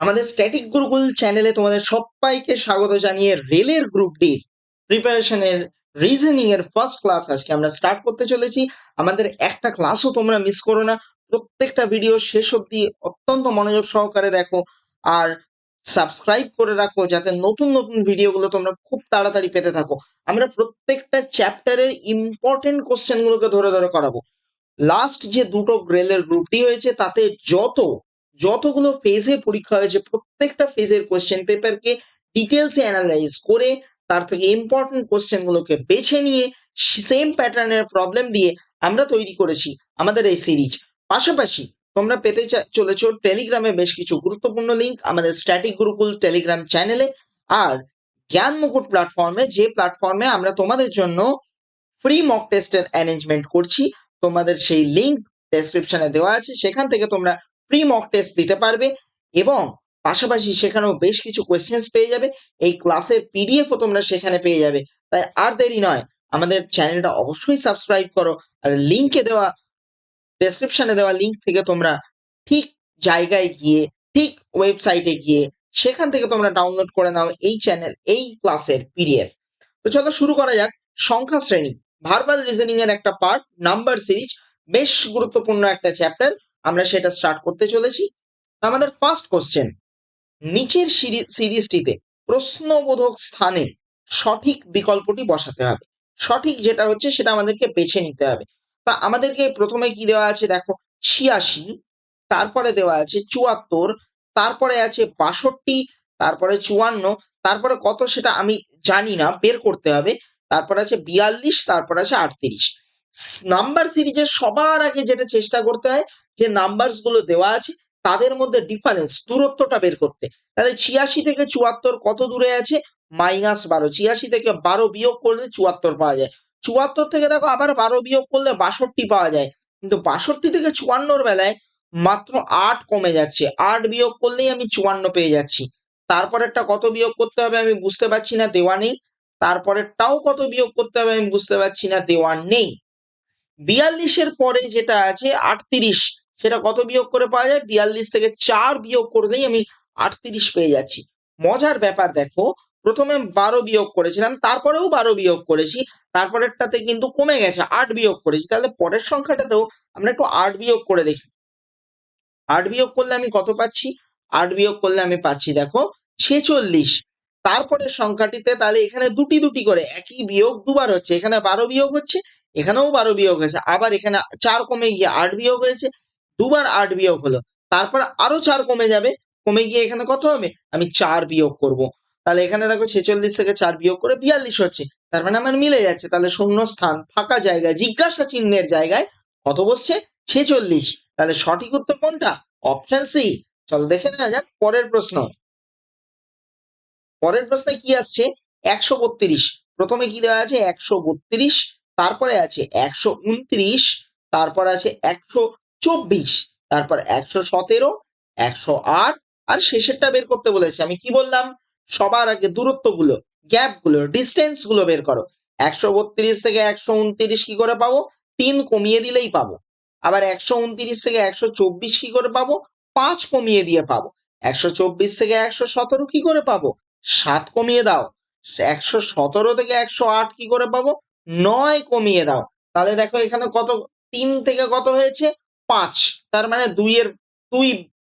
আমাদের স্ট্যাটিক গুরুকুল চ্যানেলে তোমাদের সবাইকে স্বাগত জানিয়ে রেলের গ্রুপ ডি প্রিপারেশনের রিজনিং এর ফার্স্ট ক্লাস আজকে আমরা স্টার্ট করতে চলেছি। আমাদের একটা ক্লাসও তোমরা মিস করো না, প্রত্যেকটা ভিডিও শেষ অবধি অত্যন্ত মনোযোগ সহকারে দেখো আর সাবস্ক্রাইব করে রাখো যাতে নতুন নতুন ভিডিওগুলো তোমরা খুব তাড়াতাড়ি পেতে থাকো। আমরা প্রত্যেকটা চ্যাপ্টারের ইম্পর্টেন্ট কোশ্চেনগুলোকে ধরে ধরে করাবো। লাস্ট যে দুটো রেলের গ্রুপ ডি হয়েছে তাতে যতগুলো ফেজে পরীক্ষা হয়েছে প্রত্যেকটা ফেজের কোশ্চেন পেপারকে ডিটেলসে অ্যানালাইজ করে তার থেকে ইম্পর্টেন্ট কোশ্চেন গুলোকে বেছে নিয়ে সেম প্যাটার্নের প্রবলেম দিয়ে আমরা তৈরি করেছি আমাদের এই সিরিজ। পাশাপাশি তোমরা পেতে চলেছ টেলিগ্রামে বেশ কিছু গুরুত্বপূর্ণ লিঙ্ক আমাদের স্ট্যাটিক গুরুকুল টেলিগ্রাম চ্যানেলে আর জ্ঞান মুকুট প্ল্যাটফর্মে, যে প্ল্যাটফর্মে আমরা তোমাদের জন্য ফ্রি মক টেস্টের অ্যারেঞ্জমেন্ট করছি। তোমাদের সেই লিঙ্ক ডেসক্রিপশনে দেওয়া আছে, সেখান থেকে তোমরা ফ্রি মক টেস্ট দিতে পারবে এবং পাশাপাশি সেখানেও বেশ কিছু কোয়েশ্চেন্স পেয়ে যাবে। এই ক্লাসের পিডিএফও তোমরা সেখানে পেয়ে যাবে। তাই আর দেরি নয়, আমাদের চ্যানেলটা অবশ্যই সাবস্ক্রাইব করো আর লিঙ্কে দেওয়া ডেসক্রিপশনে দেওয়া লিঙ্ক থেকে তোমরা ঠিক জায়গায় গিয়ে ঠিক ওয়েবসাইটে গিয়ে সেখান থেকে তোমরা ডাউনলোড করে নাও এই ক্লাসের পিডিএফ। তো চলো শুরু করা যাক। সংখ্যা শ্রেণী ভার্বাল রিজনিং এর একটা পার্ট, নাম্বার সিরিজ, বেশ গুরুত্বপূর্ণ একটা চ্যাপ্টার, আমরা সেটা স্টার্ট করতে চলেছি। আমাদের ফার্স্ট কোশ্চেন, নিচের সিরিজটিতে প্রশ্নবোধক স্থানে সঠিক বিকল্পটি বসাতে হবে। সঠিক যেটা হচ্ছে সেটা আমাদেরকে বেছে নিতে হবে। তা আমাদেরকে প্রথমে কি দেওয়া আছে দেখো, 86, তারপরে দেওয়া আছে 74, তারপরে আছে 62, তারপরে 54, তারপরে কত সেটা আমি জানি না, বের করতে হবে, তারপর আছে 42, তারপর আছে 38। নাম্বার সিরিজের সবার আগে যেটা চেষ্টা করতে হয় যে নাম্বারস গুলো দেওয়া আছে তাদের মধ্যে ডিফারেন্স, দূরত্বটা বের করতে। তাহলে 86 থেকে 74 কত দূরে আছে? -12। 86 থেকে 12 বিয়োগ করলে 74 পাওয়া যায়। 74 থেকে দেখো আবার 12 বিয়োগ করলে 62 পাওয়া যায়, কিন্তু 62 থেকে 54 বেলায় মাত্র 8 কমে যাচ্ছে, 8 বিয়োগ করলেই আমি 54 পেয়ে যাচ্ছি। তারপরেরটা কত বিয়োগ করতে হবে আমি বুঝতে পারছি না, দেওয়া নেই। তারপরেরটাও কত বিয়োগ করতে হবে আমি বুঝতে পারছি না, দেওয়া নেই। 42-এর পরে যেটা আছে 38, সেটা কত বিয়োগ করে পাওয়া যায়? 42 থেকে 4 বিয়োগ করলেই আমি 38 পেয়ে যাচ্ছি। মজার ব্যাপার দেখো, প্রথমে 12 বিয়োগ করেছিলাম, তারপরেও 12 বিয়োগ করেছি, তারপরেরটাতে কিন্তু কমে গেছে, 8 বিয়োগ করেছি। তাহলে পরের সংখ্যাটাতেও আমরা একটু 8 বিয়োগ করে দেখি। 8 বিয়োগ করলে আমি কত পাচ্ছি? 8 বিয়োগ করলে আমি পাচ্ছি দেখো 46। তারপরের সংখ্যাটিতে তাহলে এখানে দুটি দুটি করে একই বিয়োগ দুবার হচ্ছে, এখানে 12 বিয়োগ হচ্ছে, এখানেও 12 বিয়োগ হয়েছে, আবার এখানে 4 কমে গিয়ে 8 বিয়োগ হয়েছে, দুবার 8 বিয়োগ হলো, তারপর আরো 4 কমে যাবে, কমে গিয়ে এখানে কত হবে? আমি 4 বিয়োগ করব। তাহলে এখানে দেখো 46 থেকে 4 বিয়োগ করে 42 হচ্ছে, তার মানে আমার মিলে যাচ্ছে। তাহলে শূন্য স্থান ফাঁকা জায়গায় জিজ্ঞাসা চিহ্নের জায়গায় কত বসছে? 46। তাহলে সঠিক উত্তর কোনটা? Option C. চলো দেখে নেওয়া যাক পরের প্রশ্ন। পরের প্রশ্নে কি আসছে? 132। প্রথমে কি দেওয়া আছে? 132, তারপরে আছে 129, তারপর আছে 124, তারপর 117, 108 আর শেষেরটা বের করতে বলেছে। আমি কি বললাম? সবার আগে দূরত্বগুলো, গ্যাপগুলো, ডিস্টেন্স গুলো বের করো। 132 থেকে 129 কি করে পাবো? 3 কমিয়ে দিলেই পাবো। আবার 129 থেকে 124 কি করে পাবো? 5 কমিয়ে দিয়ে পাবো। 124 থেকে 117 কি করে পাবো? 7 কমিয়ে দাও। 117 থেকে 108 কি করে পাবো? 9 কমিয়ে দাও। তাহলে দেখো এখানে কত, 3 থেকে কত হয়েছে? 5, তার মানে 2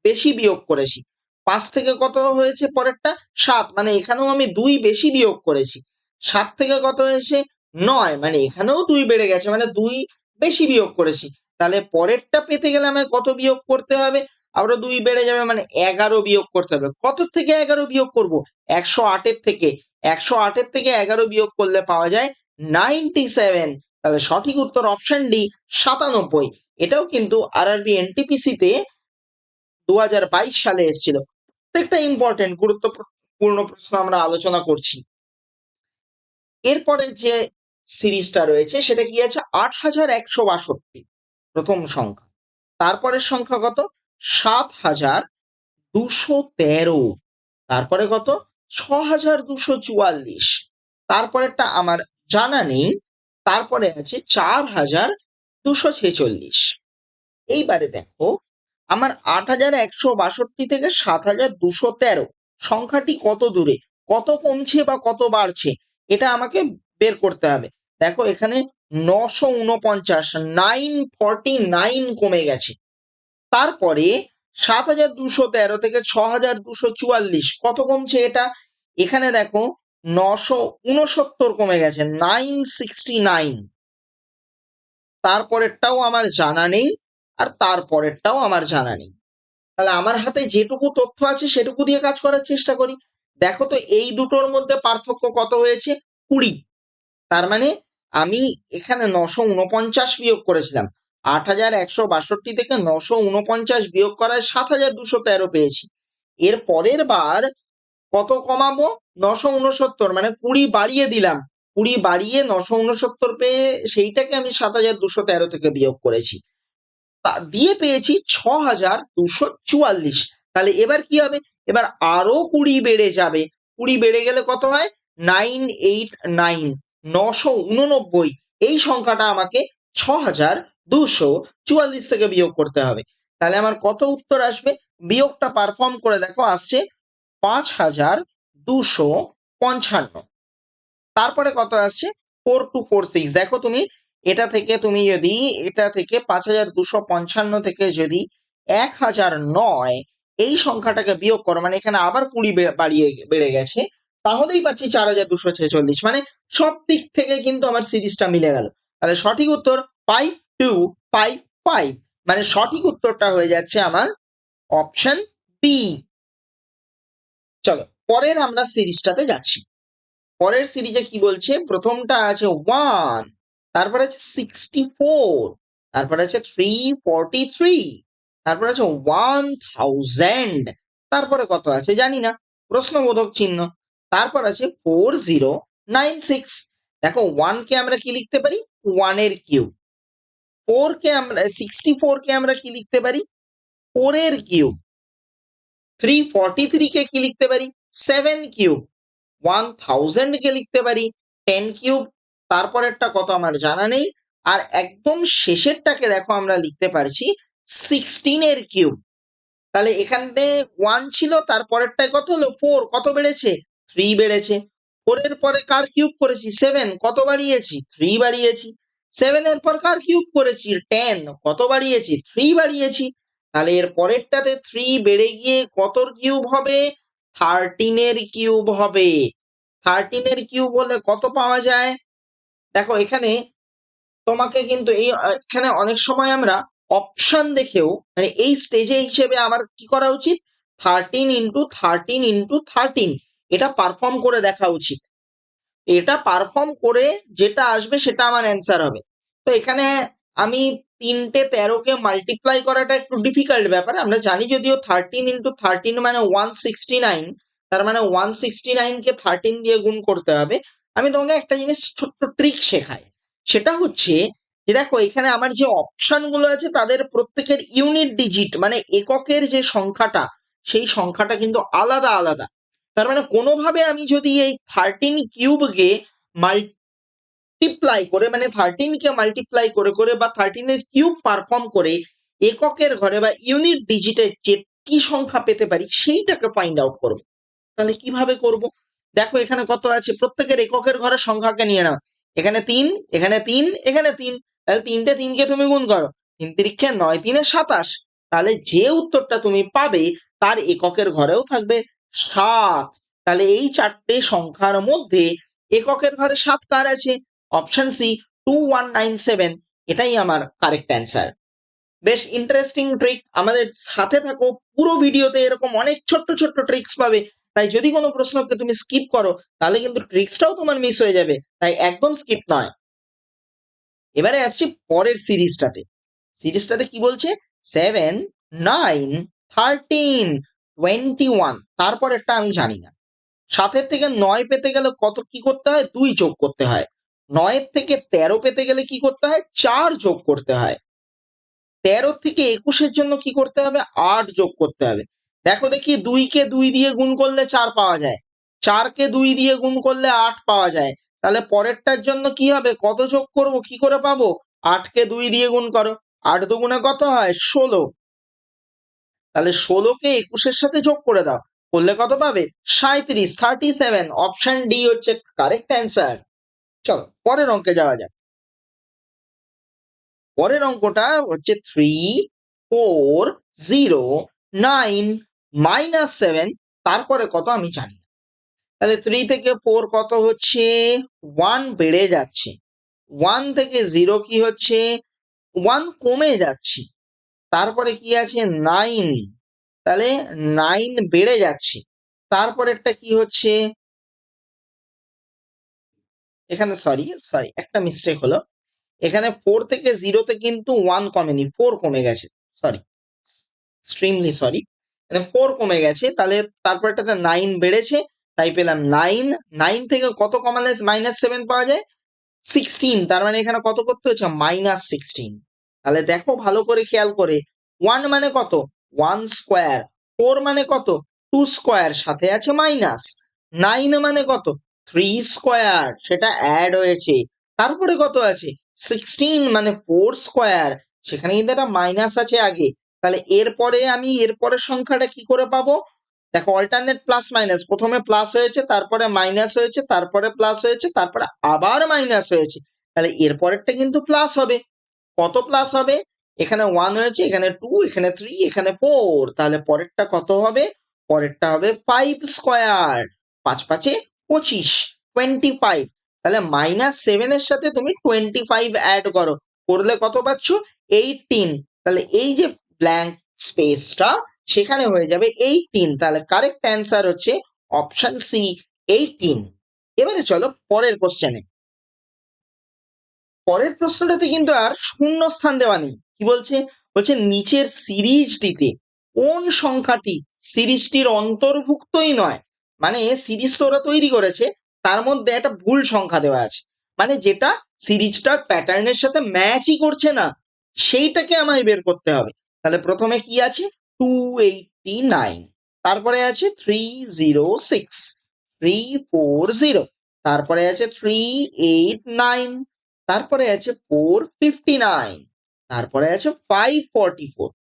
বেশি বিয়োগ করেছি। 5 থেকে কত হয়েছে পরেরটা? 7, মানে এখানেও আমি 2 বেশি বিয়োগ করেছি। 7 থেকে কত হয়েছে? 9, মানে এখানেও 2 বেড়ে গেছে, মানে 2 বেশি বিয়োগ করেছি। তাহলে পরেরটা পেতে গেলে আমায় কত বিয়োগ করতে হবে? আরো 2 বেড়ে যাবে, মানে 11 বিয়োগ করতে হবে। কত থেকে 11 বিয়োগ করব? 108-এর থেকে। 108-এর থেকে 11 বিয়োগ করলে পাওয়া যায় 97। তাহলে সঠিক উত্তর অপশন ডি, 97। এটাও কিন্তু আরআরবি এনটিপিসি তে 2022 সালে এসেছিল। প্রত্যেকটা ইম্পর্টেন্ট গুরুত্বপূর্ণ প্রশ্ন আমরা আলোচনা করছি। এরপরে যে সিরিজটা রয়েছে সেটা কি আছে? 8162 প্রথম সংখ্যা, তারপরের সংখ্যা কত? 7213, তারপরে কত? 6244, তারপরেরটা আমার জানা নেই, তারপরে আছে 4246। এইবারে দেখো আমার ৮,১৬২ থেকে ৭,২১৩ সংখ্যাটি কত দূরে, কত কমছে বা কত বাড়ছে, এটা আমাকে বের করতে হবে। দেখো এখানে ৯৪৯ 949 কমে গেছে। তারপরে ৭,২১৩ থেকে ৬,২৪৪ কত কমছে এটা, এখানে দেখো ৯৬৯ কমে গেছে, 969। তারপরেরটাও আমার জানা নেই, আর তারপরেরটাও আমার জানা নেই। তাহলে আমার হাতে যেটুকু তথ্য আছে সেটুকু দিয়ে কাজ করার চেষ্টা করি। দেখো তো এই দুটোর মধ্যে পার্থক্য কত হয়েছে, 20। তার মানে আমি এখানে ৯৪৯ বিয়োগ করেছিলাম, ৮,১৬২ থেকে ৯৪৯ বিয়োগ করায় ৭,২১৩ পেয়েছি। এর পরের বার কত কমাবো, ৯৬৯, মানে 20 বাড়িয়ে দিলাম, 20 বাড়িয়ে ৯৬৯ পেয়ে সেইটাকে আমি ৭,২১৩ থেকে বিয়োগ করেছি, দিয়ে পেয়েছি ৬,২৪৪। তাহলে এবার কি হবে, এবার আরো 20 বেড়ে যাবে, 20 বেড়ে গেলে কত হয়, 989, ৯89। এই সংখ্যাটা আমাকে ৬,২৪৪ থেকে বিয়োগ করতে হবে। তাহলে আমার কত উত্তর আসবে, বিয়োগটা পারফর্ম করে দেখো, আসছে ৫,২৫৫। তারপরে কত আসছে, 4246। দেখো তুমি এটা থেকে এটা থেকে ৫,২৫৫ থেকে যদি ১,০০৯ এই সংখ্যাটাকে বিয়োগ করো, মানে এখানে আবার 20 বেড়ে গেছে, তাহলেই পাচ্ছি 4,246। মানে সব দিক থেকে কিন্তু আমার সিরিজটা মিলে গেল। তাহলে সঠিক উত্তর 5255, মানে সঠিক উত্তরটা হয়ে যাচ্ছে আমার অপশন বি। চলো পরের আমরা সিরিজটাতে যাচ্ছি। পরের সিরিজে কি বলছে, প্রথমটা আছে 1, তারপর আছে 64, তারপর আছে 343, তারপর আছে 1000, তারপরে কত আছে জানি না, প্রশ্নবোধক চিহ্ন, তারপর আছে 4096। দেখো 1 কে আমরা কি লিখতে পারি, 1 এর কিউব। 64 কে আমরা কি লিখতে পারি, 4 এর কিউব। 343 কে কি লিখতে পারি, 7 কিউব। 1000 কে লিখতে পারি 10 কিউব। তারপরেরটা কত আমার জানা নেই, আর একদম শেষেরটাকে দেখো আমরা লিখতে পারছি 16 এর কিউব। তাহলে এখানে 1 ছিল, তারপরেরটায় কত হলো, 4, কত বেড়েছে, 3 বেড়েছে। 4 এর পরে কার কিউব করেছি, 7, কত বাড়িয়েছি, 3 বাড়িয়েছি। 7 এর পর কার কিউব করেছি, 10, কত বাড়িয়েছি, 3 বাড়িয়েছি। তাহলে এর পরেরটাতে 3 বেড়ে গিয়ে কতর কিউব হবে, 13 এর কিউব হবে। 13 এর কিউব হলে কত পাওয়া যায়, দেখো এখানে তোমাকে কিন্তু এখানে অনেক সময় আমরা অপশন দেখেও, মানে এই স্টেজে হিসেবে আমার কি করা উচিত, 13 ইন্টু 13 ইন্টু 13 এটা পারফর্ম করে দেখা উচিত। এটা পারফর্ম করে যেটা আসবে সেটা আমার অ্যান্সার হবে। তো এখানে আমি 3টে 13কে মাল্টিপ্লাই করাটা একটু ডিফিকাল্ট ব্যাপার, আমরা জানি যদিও 13 ইন্টু 13 মানে 169, তার মানে 169কে 13 দিয়ে গুণ করতে হবে। আমি তোমাকে একটা জিনিস ছোট্ট ট্রিক শেখাই, সেটা হচ্ছে যে দেখো এখানে আমার যে অপশনগুলো আছে তাদের প্রত্যেকের ইউনিট ডিজিট, মানে এককের যে সংখ্যাটা, সেই সংখ্যাটা কিন্তু আলাদা আলাদা। তার মানে কোনোভাবে আমি যদি এই 13 কিউবকে মাল্টিপ্লাই করে, মানে 13কে মাল্টিপ্লাই করে করে বা 13 এর কিউব পারফর্ম করে এককের ঘরে বা ইউনিট ডিজিটে যে কি সংখ্যা পেতে পারি সেইটাকে ফাইন্ড আউট করব। তাহলে কিভাবে করব, দেখো এখানে কত আছে, প্রত্যেকের এককের ঘরের সংখ্যাকে নিয়ে নাও। এখানে 3, এখানে 3, এখানে 3, তাহলে 3টে 3কে তুমি গুণ করো, 3 3 9, 3 27। তাহলে যে উত্তরটা তুমি পাবে তার এককের ঘরেও থাকবে 7। তাহলে এই 4টে সংখ্যার মধ্যে এককের ঘরে 7 কার আছে, অপশন সি 2197, এটাই আমার কারেক্ট অ্যান্সার। বেশ ইন্টারেস্টিং ট্রিক, আমাদের সাথে থাকো, পুরো ভিডিওতে এরকম অনেক ছোট্ট ছোট্ট ট্রিক্স পাবে। তাই যদি কোনো প্রশ্নকে তুমি স্কিপ করো তাহলে কিন্তু ট্রিক্সটাও তোমার মিস হয়ে যাবে, তাই একদম স্কিপ নয়। এবারে আসছি পরের সিরিজটাতে কি বলছে, 7, 9, 13, 21, তারপরেরটা আমি জানি না। 7 থেকে 9 পেতে গেলে কত কি করতে হয়, 2 যোগ করতে হয়। 9 থেকে 13 পেতে গেলে কি করতে হয়, 4 যোগ করতে হয়। 13 থেকে 21 জন্য কি করতে হবে, 8 যোগ করতে হবে। দেখো দেখি 2 কে 2 দিয়ে গুণ করলে 4 পাওয়া যায়, 4 কে 2 দিয়ে গুণ করলে 8 পাওয়া যায়। তাহলে পরেরটার জন্য কি হবে, কত যোগ করব, কি করে পাবো, 8 কে 2 দিয়ে গুণ করো, 8 দুগুণে কত হয়, 16। তাহলে 16কে 21-এর সাথে যোগ করে দাও, করলে কত পাবে? 37, 37। অপশন ডি হচ্ছে কারেক্ট অ্যান্সার। চলো পরের অঙ্কে যাওয়া যাক। পরের অঙ্কটা হচ্ছে 3, 4, 0, 9, তারপরে কত আমি জানি না। তাহলে 3 থেকে 4 কত হচ্ছে? 1 বেড়ে যাচ্ছে। 1 থেকে 0 কি হচ্ছে? 1 কমে যাচ্ছে। তারপরে কি আছে? 9, তাহলে 9 বেড়ে যাচ্ছে। তারপরেরটা কি হচ্ছে? এখানে সরি একটা মিস্টেক হলো। এখানে 4 থেকে 0-তে কিন্তু 1 কমেনি, 4 কমে গেছে। Sorry, extremely sorry. মানে 4 কমে গেছে, তাহলে তারপরটাতে 9 বেড়েছে, তাই পেলাম 9। 9 থেকে কত কমালে -7 পাওয়া যায়? 16। তার মানে এখানে কত করতে হচ্ছে? -16। তাহলে দেখো ভালো করে খেয়াল করে, 1 মানে কত? 1 স্কোয়ার। 4 মানে কত? 2 স্কোয়ার, সাথে আছে মাইনাস। 9 মানে কত? 3 স্কোয়ার, সেটা অ্যাড হয়েছে। তারপরে কত আছে? 16 মানে 4 স্কোয়ার, সেখানে কিন্তু একটা মাইনাস আছে আগে। তাহলে এরপরে আমি এরপরের সংখ্যাটা কি করে পাবো? দেখো অল্টারনেট প্লাস মাইনাস, প্রথমে প্লাস হয়েছে, তারপরে মাইনাস হয়েছে, তারপরে প্লাস হয়েছে, তারপরে আবার মাইনাস হয়েছে। তাহলে এরপরেরটা কিন্তু প্লাস হবে। কত প্লাস হবে? এখানে 1 হয়েছে, এখানে 2, এখানে 3, এখানে 4। তাহলে পরেরটা কত হবে? পরেরটা হবে 5 স্কোয়ার। 5 5 25, 25। তাহলে -7 এর সাথে তুমি 25 অ্যাড করো, করলে কত পাচ্ছ? 18। তাহলে এই যে ব্ল্যাঙ্ক স্পেসটা, সেখানে হয়ে যাবে 18। তাহলে কারেক্ট অ্যান্সার হচ্ছে অপশন সি, 18। এবারে চলো পরের কোশ্চেনে। পরের প্রশ্নটাতে কিন্তু আর শূন্য স্থান দেওয়া নেই। কি বলছে? বলছে নিচের সিরিজটিতে কোন সংখ্যাটি সিরিজটির অন্তর্ভুক্তই নয়। মানে সিরিজ তো ওরা তৈরি করেছে, তার মধ্যে একটা ভুল সংখ্যা দেওয়া আছে, মানে যেটা সিরিজটার প্যাটার্নের সাথে ম্যাচই করছে না, সেইটাকে আমায় বের করতে হবে। তাহলে প্রথমে কি আছে? 289, তারপরে আছে 306, 340, তারপরে আছে 389, তারপরে আছে 459, তারপরে আছে 544।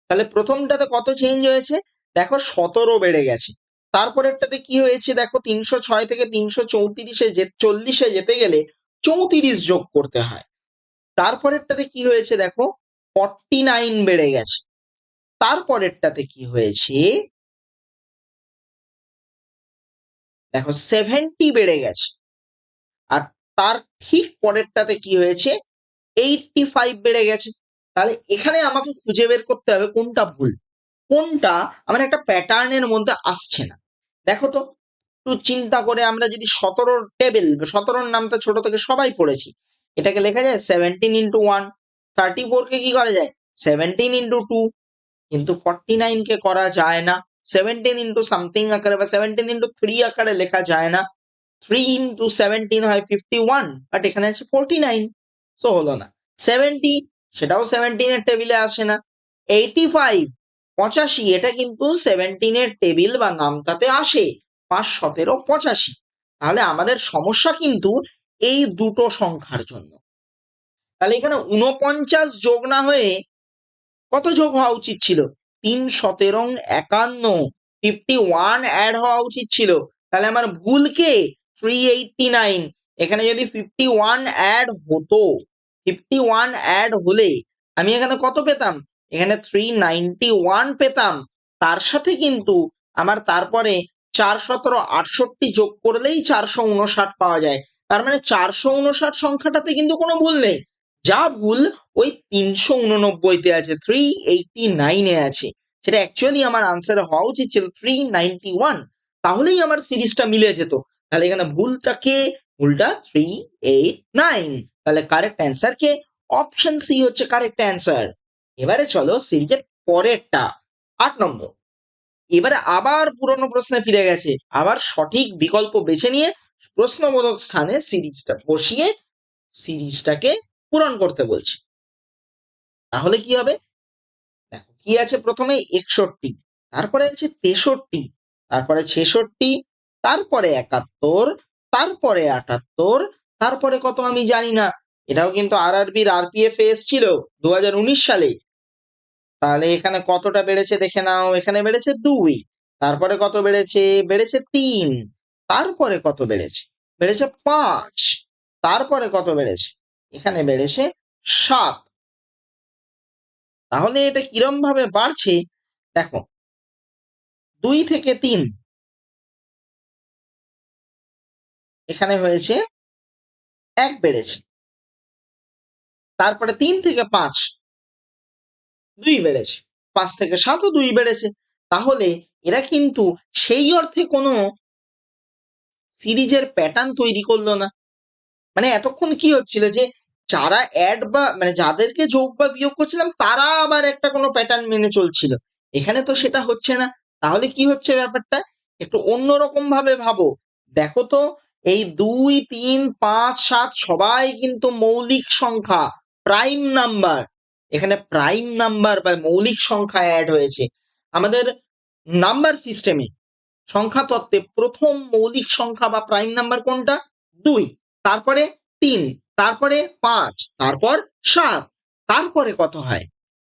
তাহলে প্রথমটাতে কত চেঞ্জ হয়েছে? দেখো 17 বেড়ে গেছে। তারপরেরটাতে কি হয়েছে? দেখো 306 থেকে 340-এ যেতে গেলে 34 যোগ করতে হয়। তারপরেরটাতে কি হয়েছে? দেখো 49 বেড়ে গেছে। তারপরেরটাতে কি হয়েছে? দেখো 70 বেড়ে গেছে। আর তার ঠিক পরেরটাতে কি হয়েছে? 85 বেড়ে গেছে। তাহলে এখানে আমাকে খুঁজে বের করতে হবে কোনটা ভুল, কোনটা আমার একটা প্যাটার্নের মধ্যে আসছে না। দেখো তো একটু চিন্তা করে, আমরা যদি 17 টেবিল, 17-র নামটা ছোট থেকে সবাই পড়েছি, এটাকে লেখা যায় 17 × 1। 34-কে কি করা যায়? 17 × 2। কিন্তু 49-কে করা যায় না 17 × সামথিং আকারে বা 17 × 3 আকারে লেখা যায় না। 3 × 17 হয় 51, বাট এখানে আছে 49, সো হলো না। 70, সেটাও 17-এর টেবিলে আসে না। 85, 85, এটা কিন্তু 17-এর টেবিল বা নামতাতে আসে, 5 17 85। তাহলে আমাদের সমস্যা কিন্তু এই দুটো সংখ্যার জন্য। তাহলে এখানে 49 যোগ না হয়ে কত যোগ হওয়া উচিত ছিল? 3 17 51, 51 অ্যাড হওয়া উচিত ছিল। তাহলে আমার ভুল কে? 389। এখানে যদি 51 অ্যাড হতো, 51 অ্যাড হলে আমি এখানে কত পেতাম? এখানে 391 পেতাম। তার সাথে কিন্তু আমার তারপরে 4 17 68 যোগ করলেই 459 পাওয়া যায়। তার মানে 459 সংখ্যাটাতে কিন্তু কোনো ভুল নেই। যা ভুল ওই 389-তে আছে, 389-এ আছে। সেটা অ্যাকচুয়ালি আমার আনসারে হওয়া উচিত ছিল 391, তাহলেই আমার সিরিজটা মিলে যেত। তাহলে এখানে ভুলটা কে? ভুলটা 389। তাহলে কারেক্ট অ্যান্সার কে? অপশন সি হচ্ছে কারেক্ট অ্যান্সার। এবারে চলো সিরিজের পরেরটা, 8 নম্বর। এবারে আবার পুরনো প্রশ্নে ফিরে গেছে, আবার সঠিক বিকল্প বেছে নিয়ে প্রশ্নবোধক স্থানে সিরিজটা বসিয়ে সিরিজটাকে পূরণ করতে বলছে। তাহলে কি হবে? দেখো কি আছে, প্রথমে 61, তারপরে আছে 63, তারপরে 66, তারপরে 71, তারপরে 78, তারপরে কত আমি জানি না। এটাও কিন্তু RRBর RPF এ এসেছিল 2019 সালে। তাহলে এখানে কতটা বেড়েছে দেখে নাও, এখানে বেড়েছে 2, তারপরে কত বেড়েছে, বেড়েছে 3, তারপরে কত বেড়েছে, বেড়েছে 5, তারপরে কত বেড়েছে, এখানে বেড়েছে 7। তাহলে এটা কিরম ভাবে বাড়ছে দেখো, 2 থেকে 3 এখানে হয়েছে 1 বেড়েছে, তারপরে 3 থেকে 5 2 বেড়েছে, 5 থেকে 7ও 2 বেড়েছে। তাহলে এরা কিন্তু সেই অর্থে কোনো সিরিজের প্যাটার্ন তৈরি করলো না। মানে এতক্ষণ কি হচ্ছিল যে যারা অ্যাড বা মানে যাদেরকে যোগ বা বিয়োগ করছিলাম তারা আবার একটা কোনো প্যাটার্ন মেনে চলছিল, এখানে তো সেটা হচ্ছে না। তাহলে কি হচ্ছে ব্যাপারটা, একটু অন্যরকম ভাবে ভাবো। দেখো তো, এই 2, 3, 5, 7 সবাই কিন্তু মৌলিক সংখ্যা, প্রাইম নাম্বার। এখানে প্রাইম নাম্বার বা মৌলিক সংখ্যা অ্যাড হয়েছে। আমাদের নাম্বার সিস্টেমে, সংখ্যা তত্ত্বে প্রথম মৌলিক সংখ্যা বা প্রাইম নাম্বার কোনটা? 2, তারপরে 3, তারপরে 5, তারপর 7, তারপরে কত হয়?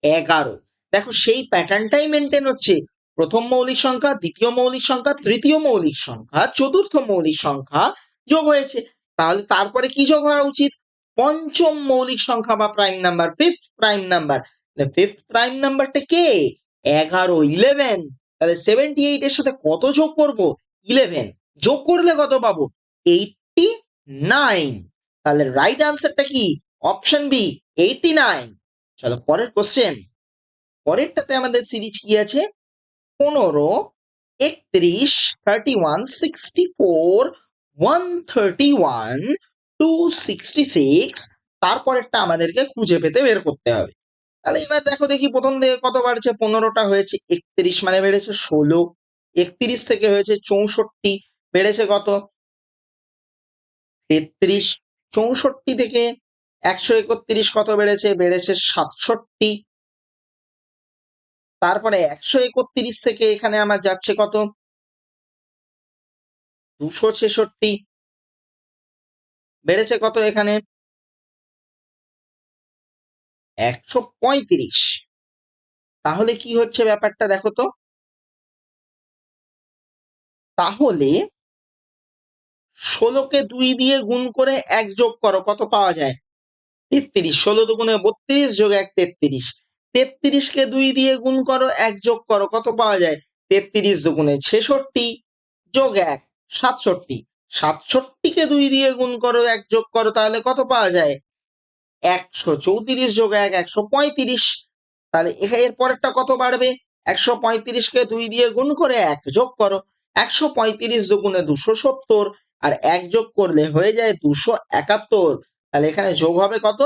11। দেখো সেই প্যাটার্নটাই মেনটেন হচ্ছে। প্রথম মৌলিক সংখ্যা, দ্বিতীয় মৌলিক সংখ্যা, তৃতীয় মৌলিক সংখ্যা, চতুর্থ মৌলিক সংখ্যা যোগ হয়েছে। তাহলে তারপরে কি যোগ হওয়া উচিত? পঞ্চম মৌলিক সংখ্যা বা prime number, fifth prime number. Fifth prime নাম্বারটা কে? 11, 11। তাহলে 78 এর সাথে কত যোগ করব? 11। যোগ করলে কত পাবো? 89। তাহলে রাইট আনসারটা কি? Option B, 89। চলো পরের কোশ্চেন। পরেরটাতে আমাদের সিরিজ কি আছে? 15, 31, 31, 64, 131, 266। তারপরেরটা আমাদেরকে খুঁজে পেতে বের করতে হবে। তাহলে এবার দেখো দেখি, প্রথম থেকে কত বাড়ছে? 15টা হয়েছে 31, মানে বেড়েছে 16। 31 থেকে হয়েছে 64, বেড়েছে কত? 33। 64 থেকে 131 কত বেড়েছে? বেড়েছে 67। তারপরে 131 থেকে এখানে আমার যাচ্ছে কত? 266, বেড়েছে কত এখানে? 135। তাহলে কি হচ্ছে ব্যাপারটা দেখো তো, তাহলে 16কে 2 দিয়ে গুণ করে 1 যোগ করো, কত পাওয়া যায়? 33। 16 দুগুণে 32 যোগ 1, 33। 33কে 2 দিয়ে গুণ করো, 1 যোগ করো, কত পাওয়া যায়? 33 দুগুণে 66 যোগ 1, 67। 67কে 2 দিয়ে গুণ করো, 1 যোগ করো, তাহলে কত পাওয়া যায়? 134 যোগ 1, 135। তাহলে এর পরেরটা কত বাড়বে? 135কে 2 দিয়ে গুণ করে 1 যোগ করো, 135 দুগুণে 270, আর 1 যোগ করলে হয়ে যায় 271। তাহলে এখানে যোগ হবে কত?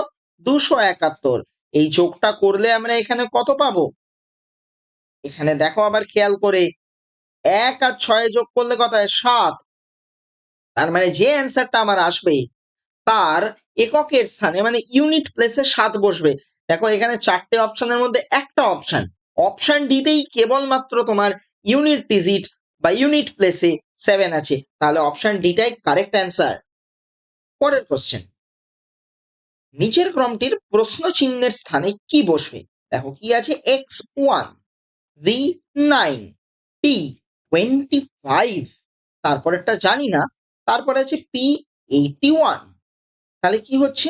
271। এই যোগটা করলে আমরা এখানে কত পাবো? এখানে দেখো আবার খেয়াল করে, 1 আর 6 যোগ করলে কত হয়? 7। তার মানে যে অ্যান্সারটা আমার আসবে তার এককের স্থানে মানে ইউনিট প্লেসে 7 বসবে। দেখো এখানে 4টে অপশনের মধ্যে একটা অপশন, অপশন ডিতেই কেবলমাত্র তোমার ইউনিট ডিজিট বা ইউনিট প্লেসে 7 আছে। তাহলে অপশন ডিটাই কারেক্ট অ্যান্সার। পরের কোশ্চেন, নিচের ক্রমটির প্রশ্ন চিহ্নের স্থানে কি বসবে? দেখো কি আছে? x1, v9, t25, তারপরেরটা জানি না, তারপরে আছে p81। তাহলে কি হচ্ছে?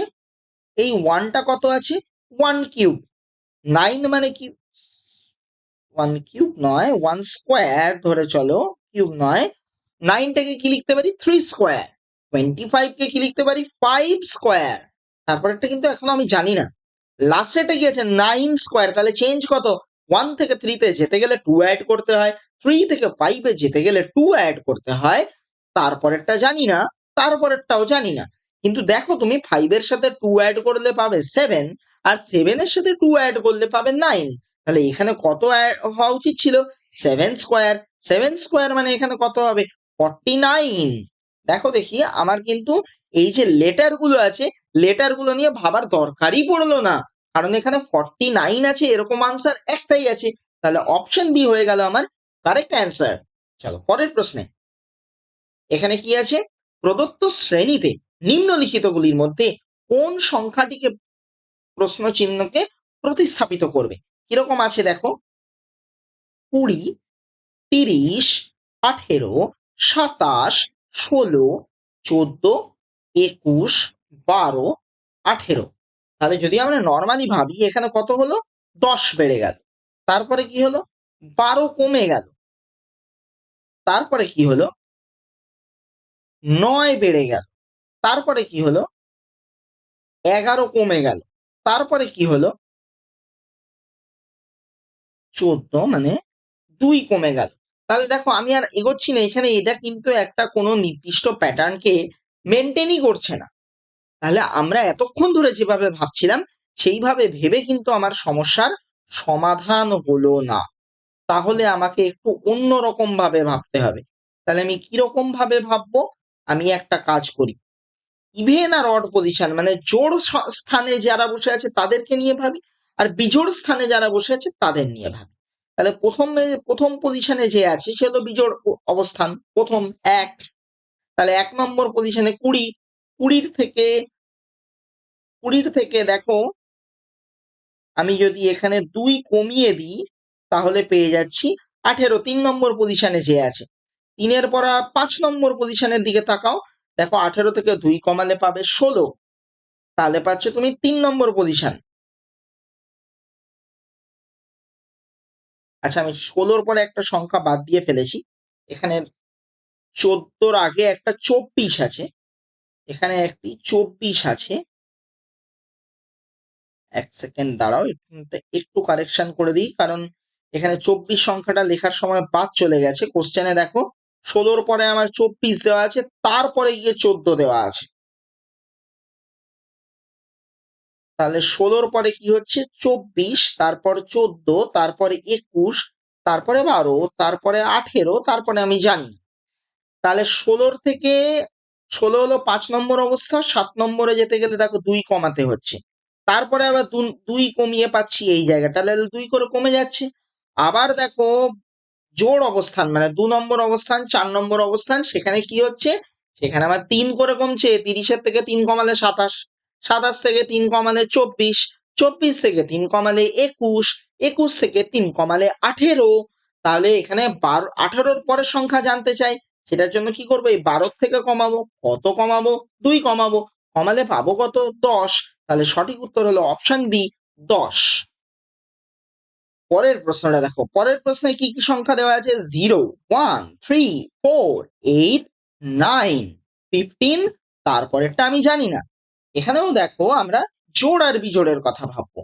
এই 1টা কত আছে? 1 কিউব। 9 মানে কি? 1 কিউব নয়, 1 স্কোয়ার ধরে চলো, কিউব নয়। 9টাকে কি লিখতে পারি? 3 স্কোয়ার। 25কে কি লিখতে পারি? 5 স্কোয়ার। তারপরেরটা কিন্তু এখন আমি জানি না। লাস্টেরটা কি আছে? 9 স্কোয়ার। তাহলে চেঞ্জ কত? 1 থেকে 3 তে যেতে গেলে 2 অ্যাড করতে হয়, 3 থেকে 5 এ যেতে গেলে 2 অ্যাড করতে হয়। তারপরেরটা জানি না, তারপরেরটাও জানি না। কিন্তু দেখো তুমি 5 এর সাথে 2 অ্যাড করলে পাবে 7, আর 7 এর সাথে 2 অ্যাড করলে পাবে 9। তাহলে এখানে কত হওয়া উচিত ছিল? 7 স্কোয়ার। 7 স্কোয়ার মানে এখানে কত হবে? 49। দেখো দেখি, আমার কিন্তু এই যে লেটার গুলো আছে, লেটার গুলো নিয়ে ভাবার দরকারই পড়লো না, কারণ এখানে 49 আছে, এরকম আনসার একটাই আছে। তাহলে অপশন বি হয়ে গেল আমার কারেক্ট অ্যান্সার। চলো পরের প্রশ্নে। এখানে কি আছে? প্রদত্ত শ্রেণীতে নিম্নলিখিতগুলির মধ্যে কোন সংখ্যাটিকে প্রশ্ন চিহ্নকে প্রতিস্থাপিত করবে? কিরকম আছে দেখো, 20, 30, 18, 27, 16, 14, 21, 12, 18। তাহলে যদি আমরা নর্মালি ভাবি এখানে কত হলো, 10 বেড়ে গেল। তারপরে কি হলো, 12 কমে গেল। তারপরে কি হলো, 9 বেড়ে গেল। তারপরে কি হলো, 11 কমে গেল। তারপরে কি হলো, 14 মানে 2 কমে গেল। তাহলে দেখো আমি আর এগোচ্ছি না, এখানে এটা কিন্তু একটা কোনো নির্দিষ্ট প্যাটার্নকে মেনটেনই করছে না। তাহলে আমরা এতক্ষণ ধরে যেভাবে ভাবছিলাম সেইভাবে ভেবে কিন্তু আমার সমস্যার সমাধান হলো না। তাহলে আমাকে একটু অন্যরকম ভাবে ভাবতে হবে। তাহলে আমি কিরকম ভাবে ভাববো, আমি একটা কাজ করি, ইভেন আর অড পজিশন মানে জোড় স্থানে যারা বসে আছে তাদেরকে নিয়ে ভাবি, আর বিজোড় স্থানে যারা বসে আছে তাদের নিয়ে ভাবি। তাহলে প্রথম পজিশনে যে আছে সে হলো বিজোড় অবস্থান, প্রথম 1। তাহলে 1 নম্বর পজিশনে 20, 20 থেকে দেখো আমি যদি এখানে 2 কমিয়ে দিই তাহলে পেয়ে যাচ্ছি 18। 3 নম্বর পজিশনে যে আছে, 3-এর পর 5 নম্বর পজিশনের দিকে তাকাও, দেখো 18 থেকে 2 কমালে পাবে 16। তাহলে পাচ্ছ তুমি 3 নম্বর পজিশন। আচ্ছা, আমি 16-র পরে একটা সংখ্যা বাদ দিয়ে ফেলেছি। এখানে 14-র আগে একটা 24 আছে, এখানে একটি 24 আছে। এক সেকেন্ড দাঁড়াও, একটু কারেকশন করে দিই, কারণ এখানে 24 সংখ্যাটা লেখার সময় বাদ চলে গেছে। কোশ্চেনে দেখো 16-র পরে আমার 24 দেওয়া আছে, তারপরে গিয়ে 14 দেওয়া আছে। তাহলে 16-র পরে কি হচ্ছে, 24, তারপর 14, তারপরে 21, তারপরে 12, তারপরে 18, তারপরে আমি জানি। তাহলে 16-র থেকে 16 হলো 5 নম্বর অবস্থা, 7 নম্বরে যেতে গেলে দেখো 2 কমাতে হচ্ছে। তারপরে আবার 2 কমিয়ে পাচ্ছি এই জায়গাটা, তাহলে 2 করে কমে যাচ্ছে। আবার দেখো জোড় অবস্থান মানে 2 নম্বর অবস্থান, 4 নম্বর অবস্থান, সেখানে কি হচ্ছে, সেখানে আবার 3 করে কমছে। 30-এর থেকে 3 কমালে 27, 27 থেকে 3 কমালে 24, 24 থেকে 3 কমালে 21, 21 থেকে 3 কমালে 18। তাহলে এখানে 18-র পরের সংখ্যা জানতে চাই, সেটার জন্য কি করবো, এই 12 থেকে কমাবো। কত কমাবো, 2 কমাবো, কমালে পাবো কত, 10। তাহলে সঠিক উত্তর হলো অপশন বি, 10। পরের প্রশ্নটা দেখো, পরের প্রশ্নে কি কি সংখ্যা দেওয়া আছে, 0, 1, 3, 4, 8, 9, 15। তারপরেরটা আমি জানি না। এখানেও দেখো আমরা জোড় আর বিজোড়ের কথা ভাববো।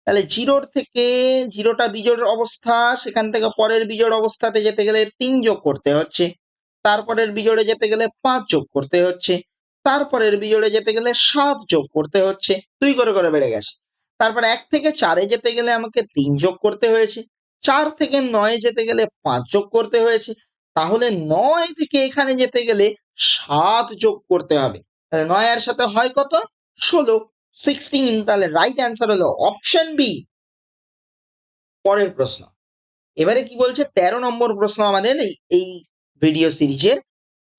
তাহলে 0-র থেকে, 0টা বিজোড় অবস্থা, সেখান থেকে পরের বিজোড় অবস্থাতে যেতে গেলে 3 যোগ করতে হচ্ছে। তারপরের বিজোড়ে যেতে গেলে 5 যোগ করতে হচ্ছে। তারপরের বিজোড়ে যেতে গেলে 7 যোগ করতে হচ্ছে, 2 করে করে বেড়ে গেছে। তারপর 1 থেকে 4-এ যেতে গেলে আমাকে 3 যোগ করতে হয়েছে। 4 থেকে 9-এ যেতে গেলে 5 যোগ করতে হয়েছে। তাহলে 9 থেকে এখানে যেতে গেলে 7 যোগ করতে হবে। তাহলে 9 এর সাথে হয় কত, 16, 16। তাহলে রাইট অ্যান্সার হলো অপশন বি। পরের প্রশ্ন, এবারে কি বলছে, 13 নম্বর প্রশ্ন আমাদের এই ভিডিও সিরিজের।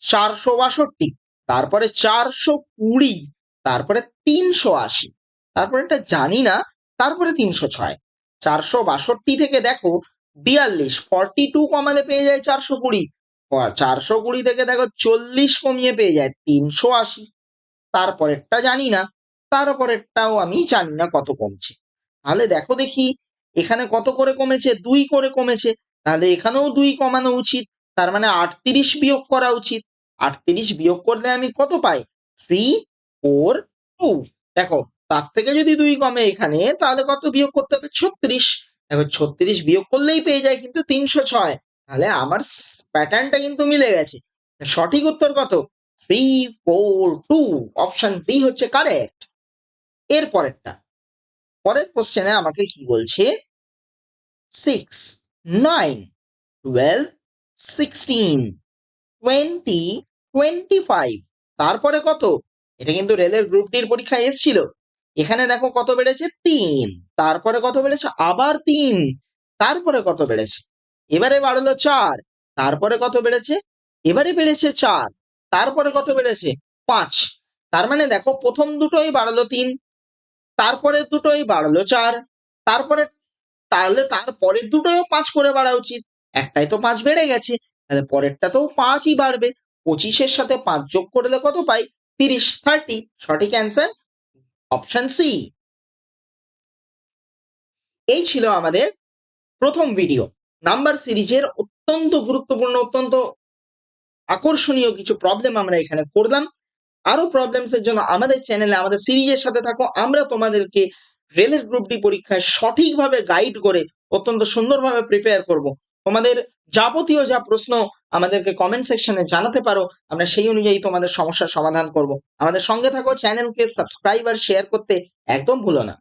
462, তারপরে 420, তারপরে 380, তারপরে এটা জানি না, তারপরে 306। 462 থেকে দেখো 42, 42 কমালে পেয়ে যায় 420। 420 থেকে দেখো 40 কমিয়ে পেয়ে যায় 380। তারপরেরটা জানি না, তারপরেরটাও আমি জানি না কত কমছে। তাহলে দেখো দেখি এখানে কত করে কমেছে, 2 করে কমেছে। তাহলে এখানেও 2 কমানো উচিত, তার মানে 38 বিয়োগ করা উচিত। 38 বিয়োগ করলে আমি কত পাই, 3, 4, 2। দেখো তার থেকে যদি 2 কমে এখানে, তাহলে কত বিয়োগ করতে হবে, 36। দেখো 36 বিয়োগ করলেই পেয়ে যায় কিন্তু 306। তাহলে আমার প্যাটার্নটা কিন্তু মিলে গেছে। সঠিক উত্তর কত, 3, 4, 2। অপশন বি হচ্ছে কারেক্ট। এর পরেরটা, পরের কোশ্চেনে আমাকে কি বলছে, 6, 9, 12, 16, 20, 25। তারপরে কত, এটা কিন্তু রেলের গ্রুপ ডির পরীক্ষায় এসেছিল। এখানে দেখো কত বেড়েছে, 3, তারপরে কত বেড়েছে, আবার 3, তারপরে কত বেড়েছে, এবারে বাড়লো 4, তারপরে কত বেড়েছে, এবারে বেড়েছে 4, তারপরে কত বেড়েছে, 5। তার মানে দেখো প্রথম দুটোই বাড়লো 3, তারপরে দুটোই বাড়লো 4, তারপরে তাহলে তার পরের দুটোও 5 করে বাড়া উচিত। একটাই তো 5 বেড়ে গেছে, তাহলে পরেরটাতেও 5ই বাড়বে। 25-এর সাথে 5 যোগ করলে কত পাই? 30, 30। সঠিক অ্যান্সার অপশন সি। এই ছিল আমাদের প্রথম ভিডিও। নাম্বার সিরিজের অত্যন্ত গুরুত্বপূর্ণ, অত্যন্ত আকর্ষণীয় কিছু প্রবলেম আমরা এখানে করলাম। আরো প্রবলেমস এর জন্য আমাদের চ্যানেলে, আমাদের সিরিজের সাথে থাকো। আমরা তোমাদেরকে রেলের গ্রুপ ডি পরীক্ষায় সঠিকভাবে গাইড করে অত্যন্ত সুন্দরভাবে প্রিপেয়ার করব। তোমাদের যাবতীয় যা প্রশ্ন আমাদেরকে কমেন্ট সেকশনে জানাতে পারো, আমরা সেই অনুযায়ী তোমাদের সমস্যার সমাধান করব। আমাদের সঙ্গে থাকো, চ্যানেলকে সাবস্ক্রাইব আর শেয়ার করতে একদম ভুলো না।